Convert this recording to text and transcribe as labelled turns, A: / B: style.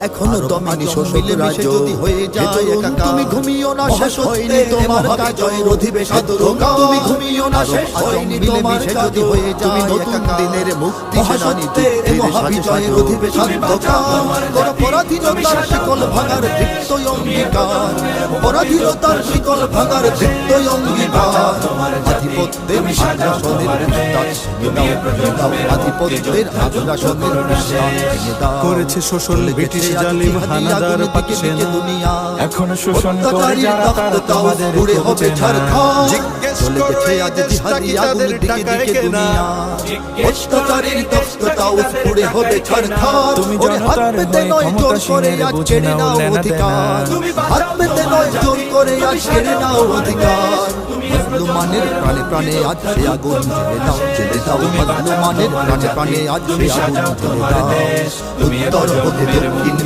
A: এখনো দমিনি মিলে মিশে যদি হয়ে যায় একাকার তুমি ঘুমিও না শেষ হয়নি তোমার কাজের অধিবেশন তুমি ঘুমিও না শেষ হয়নি তোমার যদি হয়ে যায় নতুন দিনের মুক্তি সেনানীতে মহাবিজয়ের অধিবেশন কোন পরাধীনতার শিকল ভাঙার দীপ্ত অঙ্গীকার পরাধীনতার শিকল ভাঙার দীপ্ত অঙ্গীকার আধিপত্যের আগ্রাসনের আধিপত্যের আগ্রাসনের
B: করেছে শোষণ ব্রিটিশ জালিম হানাদার পাচ্ছেন এখনো শোষণ করে যারা তারা তোমাদের
A: পুড়ে হবে ঝাড়খণ্ড চলে গেছে আজ জিহাদি আগুন দিকে দিকে দুনিয়া অত্যাচারীর তখ্তটাও পুড়ে হবে ঝাড়খণ্ড
B: তুমি জনতার হয়ে ক্ষমতা সিনের বুঝে নাও অধিকার
A: হাত পেতে নয় জোর করে আজ ছেড়ে নাও অধিকার মজলুমানের প্রাণে প্রাণে আজ সে আগুন জেলে দাও মজলুমানের প্রাণে প্রাণে আজ সে আগুন জেলে দাও উত্তর হতে দক্ষিণ